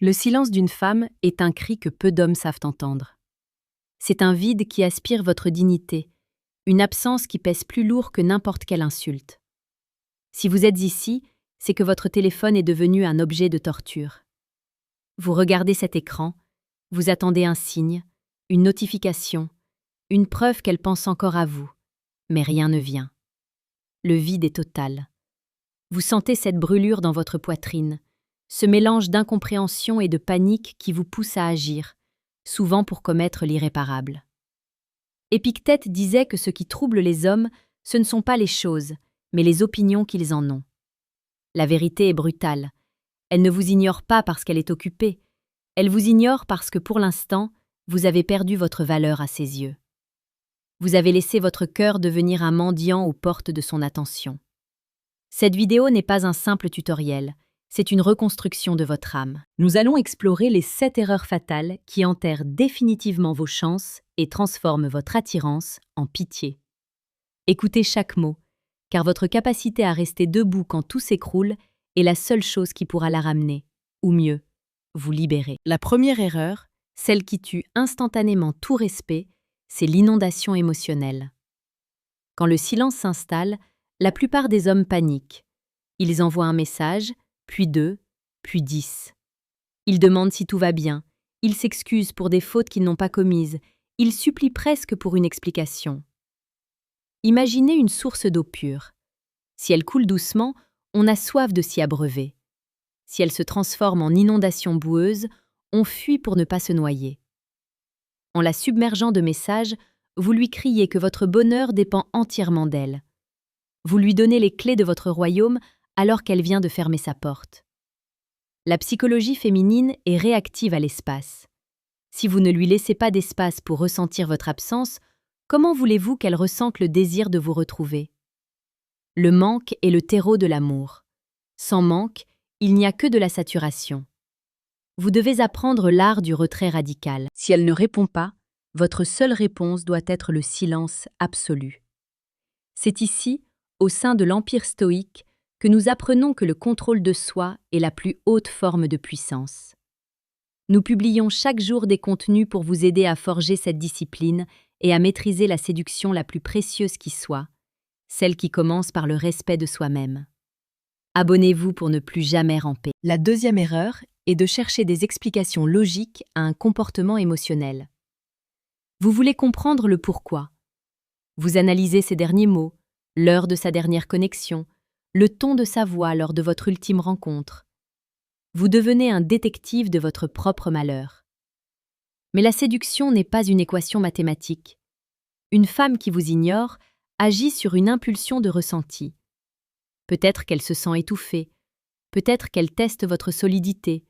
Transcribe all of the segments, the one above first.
Le silence d'une femme est un cri que peu d'hommes savent entendre. C'est un vide qui aspire votre dignité, une absence qui pèse plus lourd que n'importe quelle insulte. Si vous êtes ici, c'est que votre téléphone est devenu un objet de torture. Vous regardez cet écran, vous attendez un signe, une notification, une preuve qu'elle pense encore à vous, mais rien ne vient. Le vide est total. Vous sentez cette brûlure dans votre poitrine, ce mélange d'incompréhension et de panique qui vous pousse à agir, souvent pour commettre l'irréparable. Épictète disait que ce qui trouble les hommes, ce ne sont pas les choses, mais les opinions qu'ils en ont. La vérité est brutale. Elle ne vous ignore pas parce qu'elle est occupée. Elle vous ignore parce que pour l'instant, vous avez perdu votre valeur à ses yeux. Vous avez laissé votre cœur devenir un mendiant aux portes de son attention. Cette vidéo n'est pas un simple tutoriel, c'est une reconstruction de votre âme. Nous allons explorer les 7 erreurs fatales qui enterrent définitivement vos chances et transforment votre attirance en pitié. Écoutez chaque mot, car votre capacité à rester debout quand tout s'écroule est la seule chose qui pourra la ramener, ou mieux, vous libérer. La première erreur, celle qui tue instantanément tout respect, c'est l'inondation émotionnelle. Quand le silence s'installe, la plupart des hommes paniquent. Ils envoient un message, puis 2, puis 10. Ils demandent si tout va bien, ils s'excusent pour des fautes qu'ils n'ont pas commises, ils supplient presque pour une explication. Imaginez une source d'eau pure. Si elle coule doucement, on a soif de s'y abreuver. Si elle se transforme en inondation boueuse, on fuit pour ne pas se noyer. En la submergeant de messages, vous lui criez que votre bonheur dépend entièrement d'elle. Vous lui donnez les clés de votre royaume alors qu'elle vient de fermer sa porte. La psychologie féminine est réactive à l'espace. Si vous ne lui laissez pas d'espace pour ressentir votre absence, comment voulez-vous qu'elle ressente le désir de vous retrouver? Le manque est le terreau de l'amour. Sans manque, il n'y a que de la saturation. Vous devez apprendre l'art du retrait radical. Si elle ne répond pas, votre seule réponse doit être le silence absolu. C'est ici, au sein de l'empire stoïque, que nous apprenons que le contrôle de soi est la plus haute forme de puissance. Nous publions chaque jour des contenus pour vous aider à forger cette discipline et à maîtriser la séduction la plus précieuse qui soit, celle qui commence par le respect de soi-même. Abonnez-vous pour ne plus jamais ramper. La deuxième erreur est de chercher des explications logiques à un comportement émotionnel. Vous voulez comprendre le pourquoi. Vous analysez ses derniers mots, l'heure de sa dernière connexion, le ton de sa voix lors de votre ultime rencontre. Vous devenez un détective de votre propre malheur. Mais la séduction n'est pas une équation mathématique. Une femme qui vous ignore agit sur une impulsion de ressenti. Peut-être qu'elle se sent étouffée, peut-être qu'elle teste votre solidité,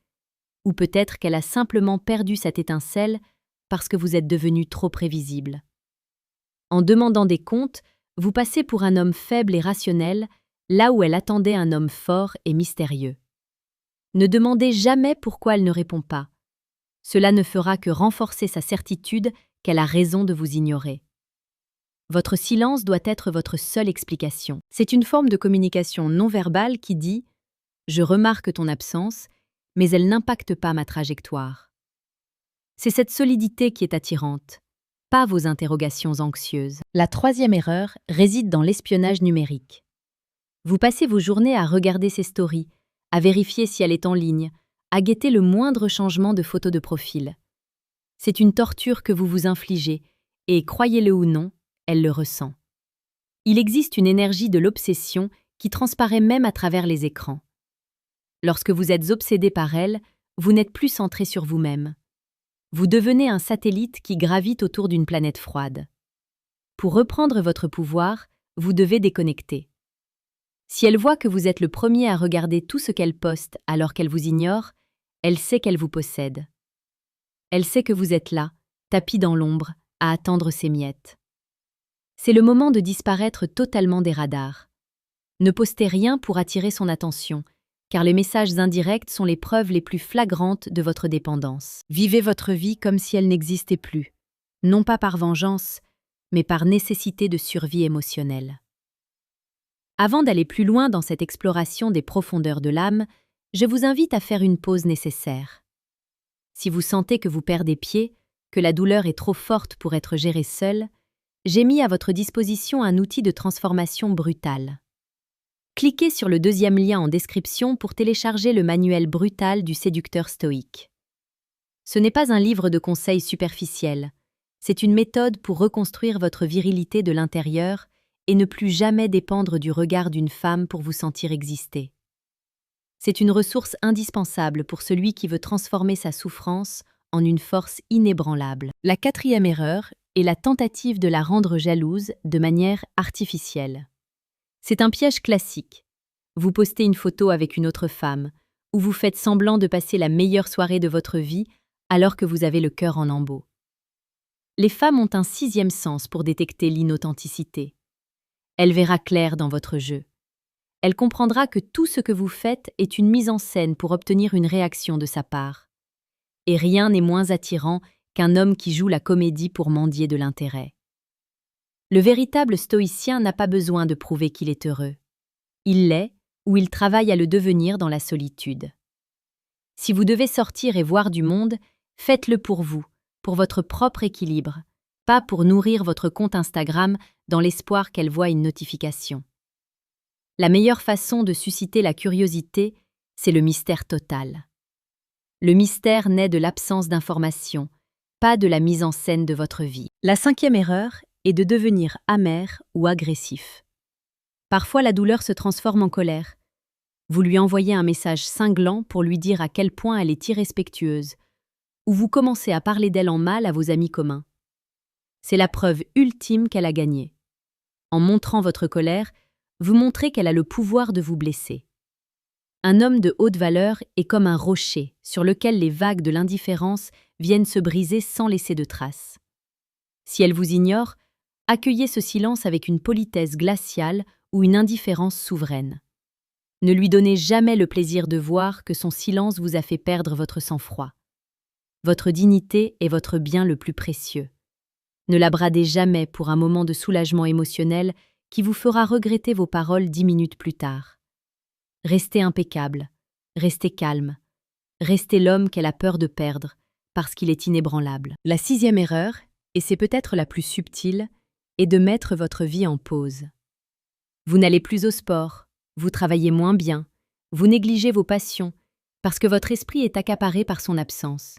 ou peut-être qu'elle a simplement perdu cette étincelle parce que vous êtes devenu trop prévisible. En demandant des comptes, vous passez pour un homme faible et rationnel, là où elle attendait un homme fort et mystérieux. Ne demandez jamais pourquoi elle ne répond pas. Cela ne fera que renforcer sa certitude qu'elle a raison de vous ignorer. Votre silence doit être votre seule explication. C'est une forme de communication non verbale qui dit « Je remarque ton absence, mais elle n'impacte pas ma trajectoire ». C'est cette solidité qui est attirante, pas vos interrogations anxieuses. La troisième erreur réside dans l'espionnage numérique. Vous passez vos journées à regarder ses stories, à vérifier si elle est en ligne, à guetter le moindre changement de photo de profil. C'est une torture que vous vous infligez, et croyez-le ou non, elle le ressent. Il existe une énergie de l'obsession qui transparaît même à travers les écrans. Lorsque vous êtes obsédé par elle, vous n'êtes plus centré sur vous-même. Vous devenez un satellite qui gravite autour d'une planète froide. Pour reprendre votre pouvoir, vous devez déconnecter. Si elle voit que vous êtes le premier à regarder tout ce qu'elle poste alors qu'elle vous ignore, elle sait qu'elle vous possède. Elle sait que vous êtes là, tapis dans l'ombre, à attendre ses miettes. C'est le moment de disparaître totalement des radars. Ne postez rien pour attirer son attention, car les messages indirects sont les preuves les plus flagrantes de votre dépendance. Vivez votre vie comme si elle n'existait plus, non pas par vengeance, mais par nécessité de survie émotionnelle. Avant d'aller plus loin dans cette exploration des profondeurs de l'âme, je vous invite à faire une pause nécessaire. Si vous sentez que vous perdez pied, que la douleur est trop forte pour être gérée seule, j'ai mis à votre disposition un outil de transformation brutale. Cliquez sur le deuxième lien en description pour télécharger le manuel brutal du séducteur stoïque. Ce n'est pas un livre de conseils superficiels, c'est une méthode pour reconstruire votre virilité de l'intérieur et ne plus jamais dépendre du regard d'une femme pour vous sentir exister. C'est une ressource indispensable pour celui qui veut transformer sa souffrance en une force inébranlable. La quatrième erreur est la tentative de la rendre jalouse de manière artificielle. C'est un piège classique. Vous postez une photo avec une autre femme, ou vous faites semblant de passer la meilleure soirée de votre vie alors que vous avez le cœur en lambeaux. Les femmes ont un sixième sens pour détecter l'inauthenticité. Elle verra clair dans votre jeu. Elle comprendra que tout ce que vous faites est une mise en scène pour obtenir une réaction de sa part. Et rien n'est moins attirant qu'un homme qui joue la comédie pour mendier de l'intérêt. Le véritable stoïcien n'a pas besoin de prouver qu'il est heureux. Il l'est, ou il travaille à le devenir dans la solitude. Si vous devez sortir et voir du monde, faites-le pour vous, pour votre propre équilibre, pas pour nourrir votre compte Instagram dans l'espoir qu'elle voie une notification. La meilleure façon de susciter la curiosité, c'est le mystère total. Le mystère naît de l'absence d'information, pas de la mise en scène de votre vie. La cinquième erreur est de devenir amer ou agressif. Parfois, la douleur se transforme en colère. Vous lui envoyez un message cinglant pour lui dire à quel point elle est irrespectueuse, ou vous commencez à parler d'elle en mal à vos amis communs. C'est la preuve ultime qu'elle a gagné. En montrant votre colère, vous montrez qu'elle a le pouvoir de vous blesser. Un homme de haute valeur est comme un rocher sur lequel les vagues de l'indifférence viennent se briser sans laisser de traces. Si elle vous ignore, accueillez ce silence avec une politesse glaciale ou une indifférence souveraine. Ne lui donnez jamais le plaisir de voir que son silence vous a fait perdre votre sang-froid. Votre dignité est votre bien le plus précieux. Ne la bradez jamais pour un moment de soulagement émotionnel qui vous fera regretter vos paroles 10 minutes plus tard. Restez impeccable, restez calme, restez l'homme qu'elle a peur de perdre, parce qu'il est inébranlable. La sixième erreur, et c'est peut-être la plus subtile, est de mettre votre vie en pause. Vous n'allez plus au sport, vous travaillez moins bien, vous négligez vos passions, parce que votre esprit est accaparé par son absence.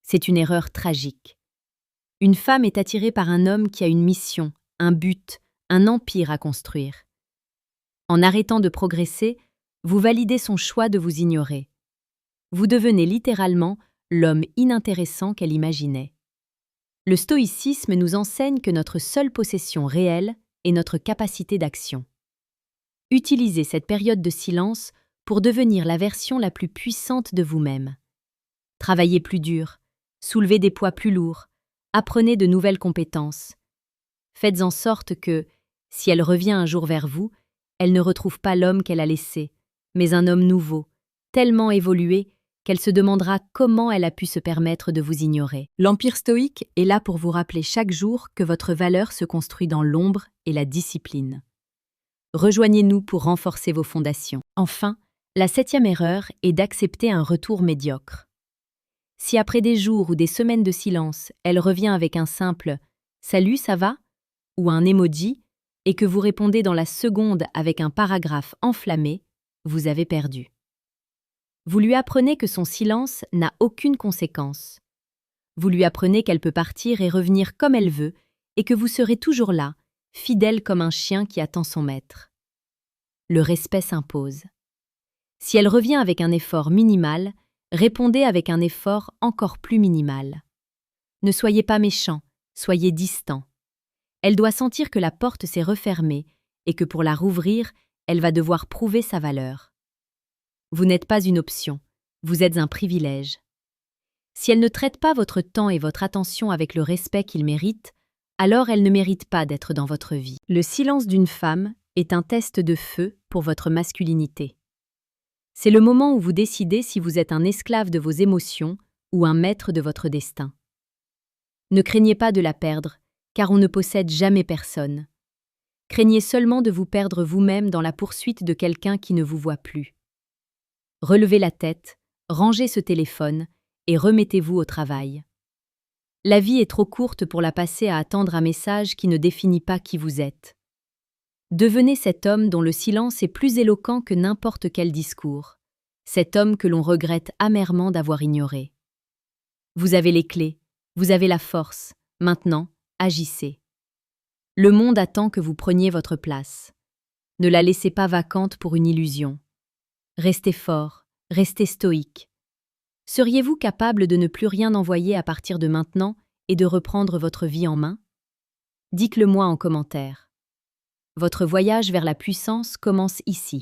C'est une erreur tragique. Une femme est attirée par un homme qui a une mission, un but, un empire à construire. En arrêtant de progresser, vous validez son choix de vous ignorer. Vous devenez littéralement l'homme inintéressant qu'elle imaginait. Le stoïcisme nous enseigne que notre seule possession réelle est notre capacité d'action. Utilisez cette période de silence pour devenir la version la plus puissante de vous-même. Travaillez plus dur, soulevez des poids plus lourds, apprenez de nouvelles compétences. Faites en sorte que, si elle revient un jour vers vous, elle ne retrouve pas l'homme qu'elle a laissé, mais un homme nouveau, tellement évolué qu'elle se demandera comment elle a pu se permettre de vous ignorer. L'Empire stoïque est là pour vous rappeler chaque jour que votre valeur se construit dans l'ombre et la discipline. Rejoignez-nous pour renforcer vos fondations. Enfin, la septième erreur est d'accepter un retour médiocre. Si après des jours ou des semaines de silence, elle revient avec un simple « Salut, ça va ?» ou un emoji, et que vous répondez dans la seconde avec un paragraphe enflammé, vous avez perdu. Vous lui apprenez que son silence n'a aucune conséquence. Vous lui apprenez qu'elle peut partir et revenir comme elle veut, et que vous serez toujours là, fidèle comme un chien qui attend son maître. Le respect s'impose. Si elle revient avec un effort minimal, répondez avec un effort encore plus minimal. Ne soyez pas méchant, soyez distant. Elle doit sentir que la porte s'est refermée et que pour la rouvrir, elle va devoir prouver sa valeur. Vous n'êtes pas une option, vous êtes un privilège. Si elle ne traite pas votre temps et votre attention avec le respect qu'ils méritent, alors elle ne mérite pas d'être dans votre vie. Le silence d'une femme est un test de feu pour votre masculinité. C'est le moment où vous décidez si vous êtes un esclave de vos émotions ou un maître de votre destin. Ne craignez pas de la perdre, car on ne possède jamais personne. Craignez seulement de vous perdre vous-même dans la poursuite de quelqu'un qui ne vous voit plus. Relevez la tête, rangez ce téléphone et remettez-vous au travail. La vie est trop courte pour la passer à attendre un message qui ne définit pas qui vous êtes. Devenez cet homme dont le silence est plus éloquent que n'importe quel discours, cet homme que l'on regrette amèrement d'avoir ignoré. Vous avez les clés, vous avez la force, maintenant, agissez. Le monde attend que vous preniez votre place. Ne la laissez pas vacante pour une illusion. Restez fort, restez stoïque. Seriez-vous capable de ne plus rien envoyer à partir de maintenant et de reprendre votre vie en main? Dites-le moi en commentaire. Votre voyage vers la puissance commence ici.